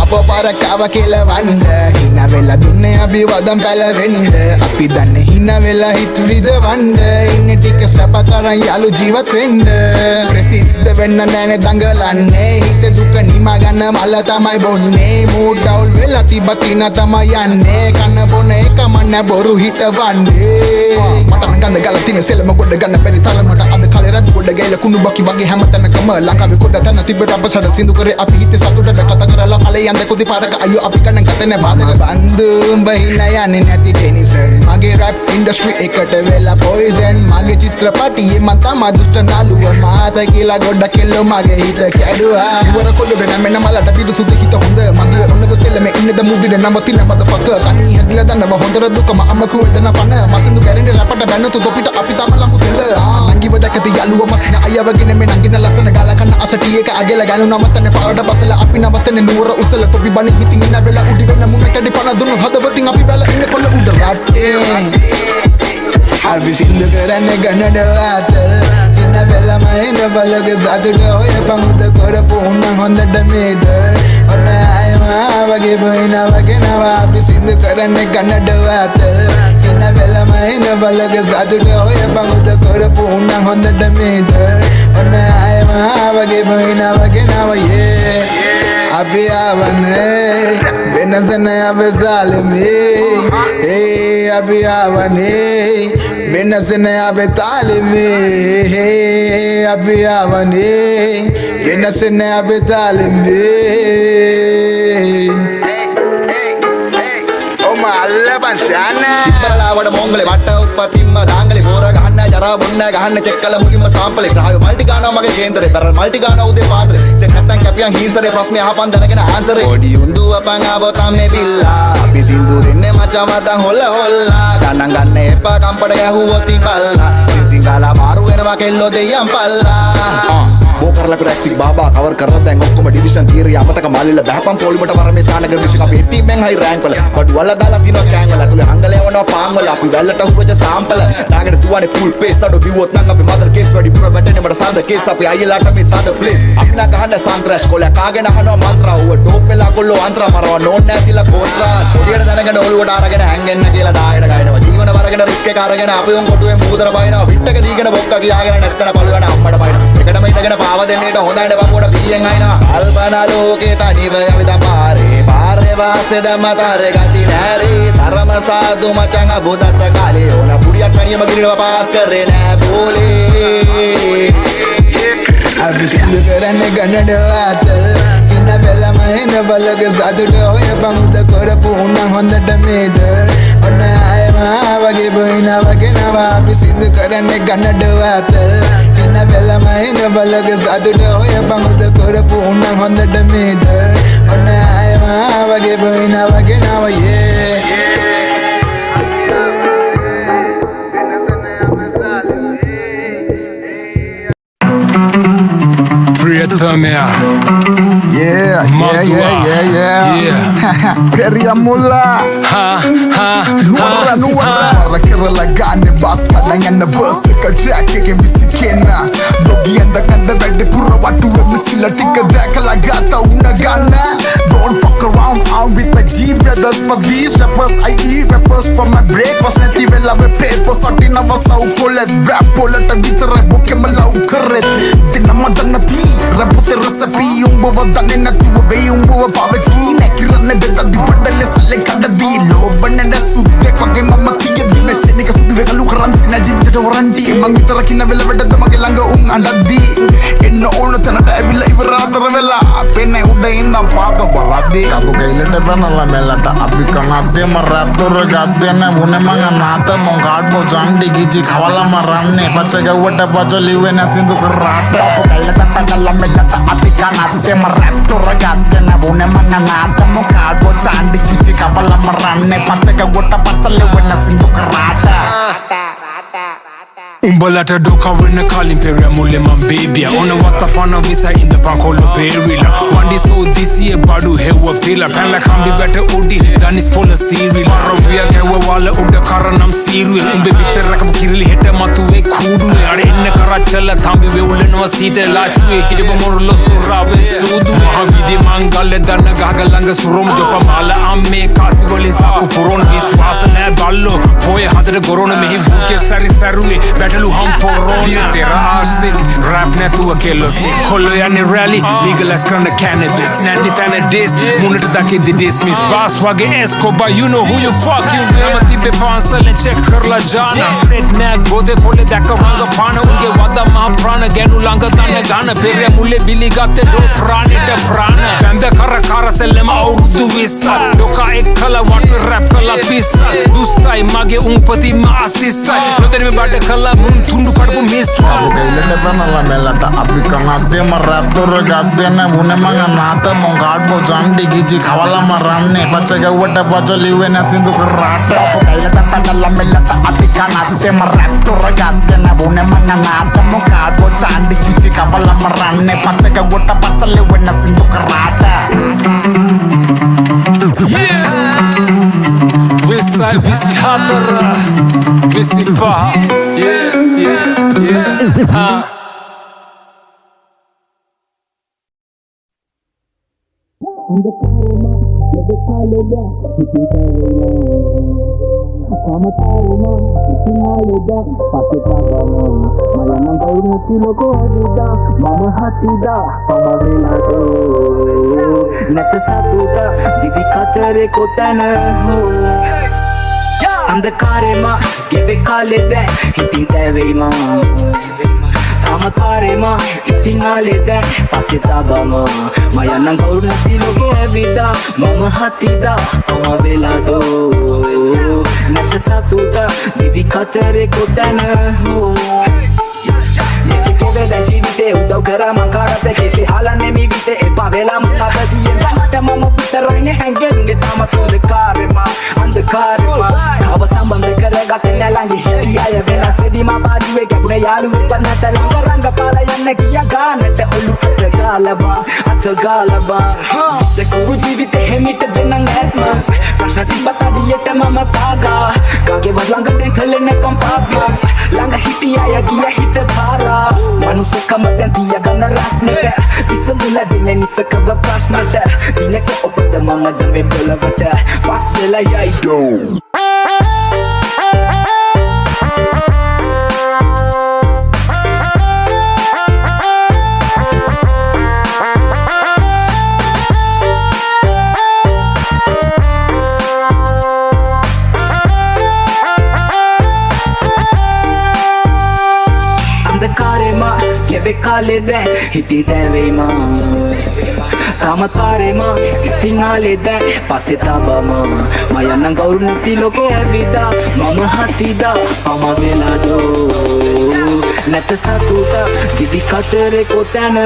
ආපෝ පරකාව කෙලවන්න හින වෙලා දුන්නේ අපි වදම් පැලවෙන්න අපි දන්නේ හින වෙලා හිතුවිද වන්න ඉන්නේ ටික සැප කරන් යාළු ජීවත් වෙන්න ප්‍රසිද්ධ වෙන්න නෑනේ දඟලන්නේ හිත දුක නිමා ගන්න මල තමයි බොන්නේ මූඩ් ඩවුල් වෙලා තිබතින තමයි යන්නේ කන බොන එකම නෑ බොරු හිටවන්නේ මට නම් ගඳ ගල තින සෙලම ගොඩ ගන්න බැරි තරමට අද කාලේ රත් ගොඩ ගෑලා කුණු බකි වගේ හැමතැනකම ලංකාවේ කොද තැන තිබ්බට අප සඩ සින්දු කරේ අපි හිතේ සතුටට කතා කරලා ඵලේ යන්න කොදි පාරක අයියෝ අපි කන්න ගතන බාධක බන්දුම් බහින යන්නේ නැති ටෙනිසන් මගේ රැප් ඉන්ඩස්ට්‍රි එකට වෙලා පොයිසන් මගේ චිත්‍රපටියේ මම තමයි දුෂ්ට නාලුව මාත කියලා ගොඩ කෙල්ලෝ මගේ හිත කැඩුවා ඉවර කොල්ලොඩ නැමෙන මලට පිටු සුදු හිත හොඳ මගේ ඔන්නද සෙල්ලමේ ඉන්නද මුදිර නමතින මදෆක තනි හැදිලා දන්නව හොඳට දුකම අම්මකු වෙදන පන මසඳු කැරෙන්නේ රැපට බැන්නතු තොපිට අපි තම ලඟු තෙල නංගිව දැකති යාළුව මසින අයවගෙන මේ නංගින ලස්සන ගාලා කන්න අසටි එක අගල ගනු නමතන්නේ පාරට බසලා අපි නවතන්නේ නුවර උසල තොපි බණි හිතින් ඉන්න වෙලා උඩි වෙන මුණ කැඩි පන දුන්නු හදවතින් අපි බැල ඉන්න කොල්ල උඩ රටේ අපි සින්දු කරන්නේ ගන්නඩ වාත ඉන්න වෙලම ඉඳ බලක සතුට ඔය පමුද කරපු උන්න හොඳට මේද ඔන්න ආයම වගේ බොයිනා වගේ නවා අපි සින්දු කරන්නේ ගන්නඩ වාත ඉන්න වෙලම ඉඳ බලක සතුට ඔය පමුද කරපු උන්න හොඳට මේද ඔන්න ආයම වගේ බොයිනා වගේ නවා අපි ආවනේ වෙනස නෑ අපි ظالමේ අපි ආවනේ වෙනස නෑ අපි තාලිමේ අපි ආවනේ වෙනස නෑ අපි තාලිමේ අල්ලපන් ශානා ඉබ්බලාවට මොංගලේ වට උත්පත්තිම්ම දාංගලේ බෝර ගහන්න ජරා බොන්න ගහන්න චෙක් කළ මුලින්ම සාම්පලේ ග්‍රහය මල්ටි ගානවා මගේ කේන්දරේ බරල් මල්ටි ගානවා උදේ පාන්දරේ සෙට් නැත්තම් කැපියන් හිංසරේ ප්‍රශ්නේ අහපන් දැනගෙන ආන්සරේ පොඩි උඳු අපන් ආවොතම් මේ බිල්ලා අපි සින්දු දෙන්නේ මචං මතන් හොල්ල හොල්ලා ගණන් ගන්න එපා කම්පඩ ගැහුවොත් ඉබල්ලා සිංගාලා මාරු වෙනවා කෙල්ලෝ දෙයියන් පල්ලා බෝ කරලා රැසික් බාබා කවර් කරලා දැන් ඔක්කොම ඩිවිෂන් තීරිය අමතක මාලිලා බහපන් පොලිමට වරමේ සානගර විශ්ව අපි හිටීමෙන් හයි රෑන්ක් වල බඩු වල දාලා තිනවා කෑන් වල අතුලේ හංගල යවනවා පාන් වල අපි වැල්ලට හුරජ සාම්පල දාගෙන දුවන්නේ ෆුල් පේස් අඩෝ බිව්වොත් නම් අපි මදර් කේස් වැඩි පුර වැටෙන්නේ මට සාන්ද කේස් අපි අයියලාට මේ තද ප්ලේස් අපි නා ගහන්න සාන්ත්‍රාස් කොලයක් කාගෙන අහනවා මන්ත්‍රා ඌව ඩෝප් වෙලා කොල්ලෝ අන්ත්‍රා මරවා නෝන් නැතිලා කෝත්‍රා පොඩියට දැනගෙන ඔළුවට අරගෙන හැංගෙන්න කියලා දායඩ ගයිනවා ජීවන වරගෙන රිස්ක් එක අරගෙන අපි උන් කොටුවේ මූදර බයිනවා විට්ටක දීගෙන බොක්ක කියාගෙන නැත්තන පළුවන අම්මට බයිනවා එකටම ඉඳගෙන පාව දෙන්නේට හොඳයි බපුවට පියෙන් අයිනවා කල්පනා ලෝකේ තනිව යවිද පාරේ වාසේ දමතරේ ගති නැරේ සරම සාදු මචං අබුදස කාලේ ඕන පුඩියක් කණියම ගිරිනවා පාස් කරේ නෑ බෝලේ අපි සින්දු කරන්නේ ගන්නඩ වාත ඉන්න වෙලම ඉඳ බලක සතුට ඔය පමුද කරපු උන්න හොඳට මේද ඔන්න ආයම වගේ බොයිනා වගේ නවා අපි සින්දු කරන්නේ ගන්නඩ වාත ඉන්න වෙලම ඉඳ බලක සතුට ඔය පමුද කරපු උන්න හොඳට මේද ඔන්න ආයම වගේ බොයිනා වගේ නවා Priyathamya. Periamulla Nuwara Kerala Gane Basta Nangana verse Ka track Ege Misikena Dogi anda kanda Vede pura watu Misila tika Dekala gata Una gana Don't fuck around I'm with my G brothers For these rappers I eat rappers for my breakfast Neti vela ve paper Satina vasa ukolet Rap polata Vitara Boke malau karet Dinamadana ti Rabote recipe Umbo vadane Natuwa ve umbo pavati Nekirane beda di bandale Sale kadadi Lobanenda Sutte Kwage mama kiyadi Mesenika suduve kalu karan Sina jivita warandi Mang vitara kina vela veda Damage langa andadi Enna ono tanata Ebila ivaratara vela Pene uda inda Pato baladi Kabu kailete penala melata Api kanate maratura Gatene Bune manga nata Mongkadbo jandi Giji kavala maranne Pachaga wata pachali Wena sindu karata Kabu kailete penala melata Api kanate maratura Gatene Bune manga nata Mongkadbo jandi Giji kavala maranne Pachaga wata pachali Wena sindu karata Umbalata doka winna calling peria mulle man baby on what upon a visa in the pankolo berila one so this year badu hewa pila pala kambi better udi than is pola siri maravia gewa wala udda karanam siru umbe bitter rakam kirili hetta matuwe kudu ade inna karachalla thambi we ullenwa sita lachuwe hideba morlo surawe sudu mahavidi mangalle danna gagalanga surum jopa mala amme kasi wali saku puron viswasana ballo poye hadre gorona mehi buke sari saruwe Battle hum porona Tera aashik Rap na tu akelo se Kholo yani rally Legalize karna cannabis Nanti tana dis Munit daki di dismiss Baas wage Escobar You know who you fucking with Namati be pansal and check karla jana Set nag Bode pole daka ranga pana Unge wada maha prana Genu langa dana gana Perya mulle bili gate do prani da prana Banda kara kara selema urdu vissa Doka ek kala Watu rap kala pissa Dustai mage umpati maasissa Notere me bada kala tundu kadbu miss Kabu gaile de penala melata api kanate maraptor gadene bune manga nata mongadbo jandi gichi kavala maranne pachaga wata pachali wena sindu karata Kabu gaile de penala melata api kanate maraptor gadene bune manga nata mongadbo jandi gichi kavala maranne pachaga wata pachali wena sindu karata Yeah Westside visi hatara Visi paha Yeah Ha Andakarema, give it kalida, hitting devima. Amakarema, hitting alida, pasitaba. Maya nangaurna tiloge evida, mama hatida, ama velado. Nasa satuta, divi katere kotana. Nesse keve da jivite, udau kara mankara pe kese halane mi vite, e pavela munabadi, mata mama puta raine hangen, tama tole karema. Andakarema, kawa samba mekare gatene langi hiti aya vela svedi ma badi we gabune yalu panata langa ranga pala yanne kiya ganete olu atgalaba se kuru jivite hemite denang etma prashati batadi yete mama kaga kage vadlanga denkhale ne kampagma langa hiti aya kiya hite thara manuse kamaten tiya gana rasnete isandula dine nisakava prashnete dine ko opada mama dame bolavata pas vela yai do Keve kale de hiti devema Amakarema iting alide pasitaba ma Maya nangaur nuti loke evida mama hatida ama velado Nata satuta divi katere kotana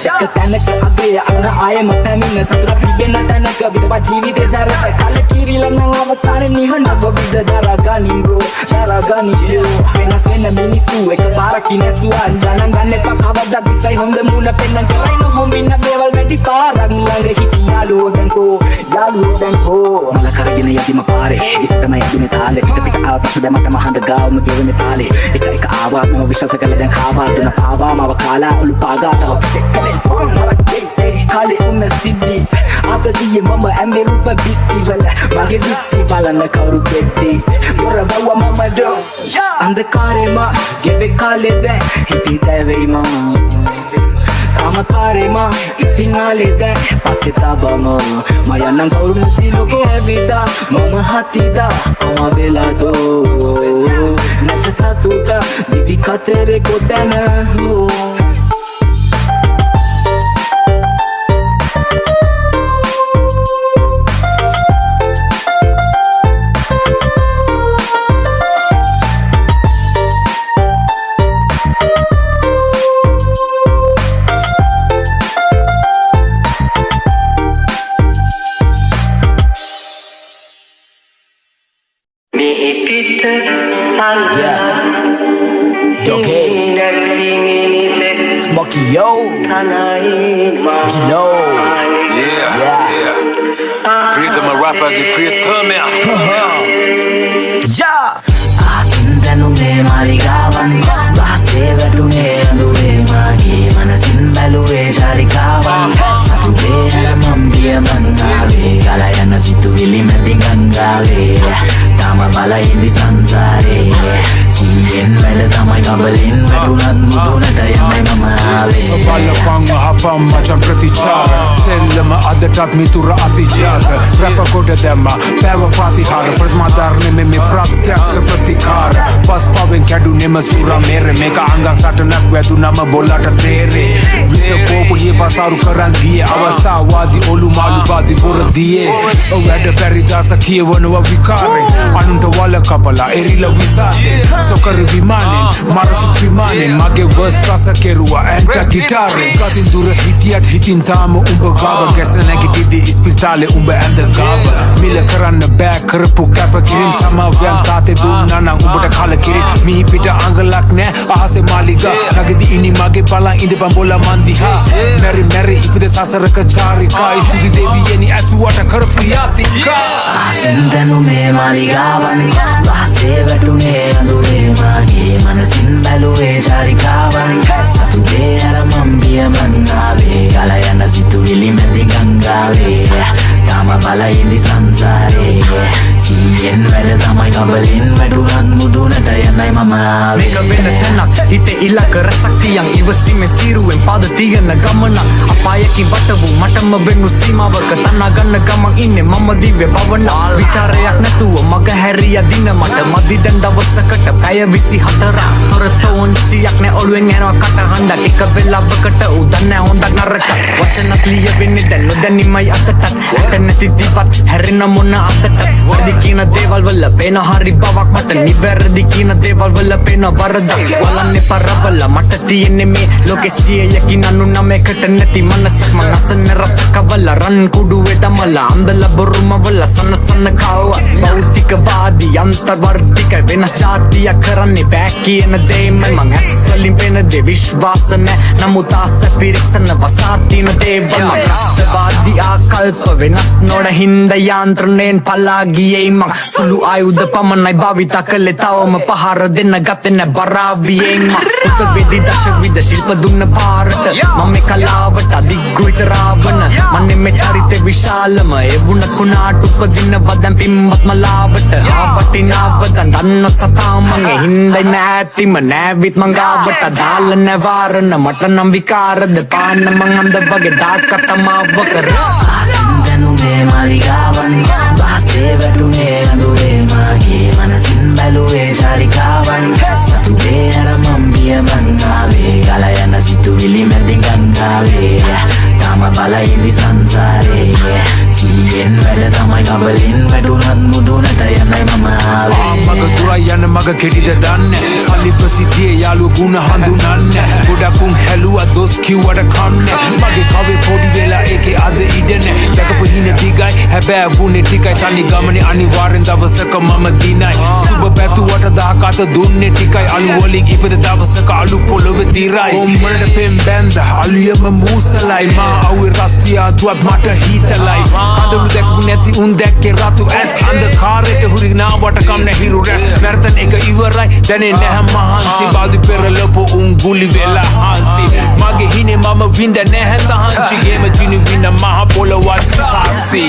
Shaka tanaka agaya ana aya mapamina satra bibena tanaka vidaba jivite zarata kala kirila nanga avasane nihana vavida daragani bro daragani yo pena swena minisu ek para kinesu anjana ganne pakavada disai honde muna penna karaino hombina deval medi parang lange hitiyalu danko mala karagina yati mapare isitama yadune tale pita pita out sudah mata mahanda gaw magewene tale eka awat mo vishwasa kala dan khawa duna pawa mawakala ulupaga taw sekale mala kale unna siddi आता दिए mama ande rupa bitti bala mage bitti bala na kauru betti gora bawa mama do andakarema geve kale de hiti deve ma amakarema itingale de pasitaba ma maya nang kauru nuti loge evida mama hatida ama velado nasa satuta divi katere kotana Smokey yo, Gino. Yeah. Pritam rapper the Pritam Yeah. Asintanu me marigavan, vase vetune anduve magi manasin balue sharikavan. Satude alamambiya mangave, kalayana situvili medingangave. Tama bala indi sansare. Sien veda tamai kabalin vedunat mudunata yamai mama ave. Balapang hapam macam ප්‍රතිචාර සෙල්ලම අදටත් මිතුර අතිජාත rap කොට දැම්ම පැව ප්‍රතිහාර ප්‍රතිමාධර්ණය මෙ ප්‍රත්‍යක්ෂ ප්‍රතිකාර පස් පවෙන් කැඩුනෙම සුර මේර මේක අංගක් සටනක් වැදුනම බොල්ලට තේරේ විස පෝපු හිය පසාරු කරන් ගියේ අවස්ථාවාදී ඔලු මාළු බාදි බොරදියේ වැඩ පැරිදාස කියවනවා විකාරේ අනුන්ට වල කපලා එරිල විසාදේ සොකර විමානෙන් මරසුත් විමානෙන් මගේ වස් රස කෙරුවා ඇන්ට ගිටාරෙන් කතින් දුර හිටියත් හිතින් තාම උඹ ගාව ගැස නැගිටිදි ඉස්පිරිතාලේ උඹ ඇඳ ගාව මිල කරන්න බෑ කරපු කැප කිරීම සමාවයන් තාතේ දුන්නා නම් උඹට කලකිරි මිහි පිට අඟලක් නෑ අහසේ මාලිගා නගදී ඉනි මගේ බලන් ඉඳපන් බොලා මන්දිහා මෙරි ඉපද සසරක චාරිකා ස්තුති දෙවියනි ඇසුවට කරපු යාතිකා ආසින්දනු මේ මාලිගාවන් වාසේ වැටුනේ අඳුරේ මාගේ මනසින් බැලුවේ චාරිකාවන් සතුටේ අරමම්බිය මන්නාවේ කලයන සිතුවිලි මැදි ගංගාවේ තාම බලයින්දි සංසාරේ සිහියෙන් වැඩ තමයි කබලින් වැටුනත් මුදුනට යන්නයි මම ආවේ වෙන තැනක් හිතේ ඉලක්ක රසක් තියන් ඉවසීමේ සිරුවෙන් පාද තියන ගමන අපායකින් වටවූ මටම වෙනු සීමාවක තනා ගන්න ගමන් ඉන්නේ මම දිව්‍ය භවන විචාරයක් නැතුව මග හැරිය දින මට මදි දැන් දවසකට පැය 24 තොරතෝන්චියක් නෑ ඔළුවෙන් යනවා කට හඬක් එක වෙලාවකට උදන් නෑ හොඳක් නරක වචනක් ලිය වෙන්නේ දැන් නොදැනීමයි අතටත් ඇට නැති දිපත් හැරෙන මොන අතටත් වැඩි කියන දේවල් වල පේන හරි බවක් මට නිවැරදි කියන දේවල් වල පේන වරදක් වලන්නේ පරබල මට තියෙන්නේ මේ ලෝකෙ 199කට නැති මනසක් මං අසන්න රසකවල රන් කුඩුවේ දමලා අම්දලා බොරුම වල සනසන කව භෞතිකවාදී අන්තර්වර්තික වෙනස් જાතිය කරන්නේ බෑ කියන දෙයින් මං ඇස්වලින් පේන දේ විශ්වාස නැ නමුත් ආස පිරික්සන වසාතින දේවල් රාष्ट्रවාදී ආකල්ප වෙනස් නොඩ හින්ද යාන්ත්‍රණයෙන් පලා ගියේ මං සුළු ආයුධ පමණයි භාවිත කළේ තවම පහර දෙන්න ගත්තේ නැ බරාවියෙන් මං උත්වේදී දශවිධ ශිල්ප දුන්න පාරට මම කලාවට අධිග්‍රහිත රාවණ මන්නේ මේ චරිතේ විශාලම ඒ වුණත් කුණාට උපදින වදන් පිම්වත් මලාවට ආවටිනාවදන් දන්න සතාමගේ හින්දයි නැතිම නෑවිත් මං ගාවට දාල නැවාරණ මට නම් විකාරද පාන්න මං අන්ද වගේ දාකතමාව කර ආසින්දනු මේ මාලිගාවන් වාසේ වැටුනේ අඳුරේ මාගේ මනසින් බැලුවේ චාරිකාවන් සතුටේ අරමම්බිය මන්නාවේ කලයන සිතුවිලි මැදි ගංගාවේ තාම බලයින්දි සංසාරේ සිහියෙන් වැඩ තමයි කබලින් වැටුනත් මුදුනට යන්නයි මම ආවේ මග දුරයි යන මග කෙටිද දන්නේ සල්ලි ප්‍රසිද්ධියේ යාළුව ගුණ හඳුනන්නේ ගොඩක් උන් හැලුවා දොස් කිව්වට කන්නේ මගේ කවේ පොඩි වෙලා ඒකේ අද ඉඩනේ දැකපු හින දිගයි හැබැයි ගුණේ ටිකයි තනි ගමනේ අනිවාර්යෙන් දවසක මම දිනයි සුබ පැතුවට දහකට දුන්නේ ටිකයි අලු වලින් ඉපද දවසක අලු පොළොවේ දිරයි ඔම්මරට පෙම් බැන්ද අලියම මූසලයි මා අවුවේ රස්තියා දුවත් මට හිතලයි කඳුළු දැක්පු නැති උන් දැක්කේ රතු ඇස් අන්ධකාරයට හුරිනාවට කම් නැහිරු රැස් මැරතන් එක ඉවරයි දැනේ නැහැ මහන්සි බාදු පෙරලපු උන් ගුලි වෙලා හාන්සි මගේ හිනේ මම විඳ නැහැ තහන්චි ගේම ජිනු වින්න මහ පොළොවත් සාසි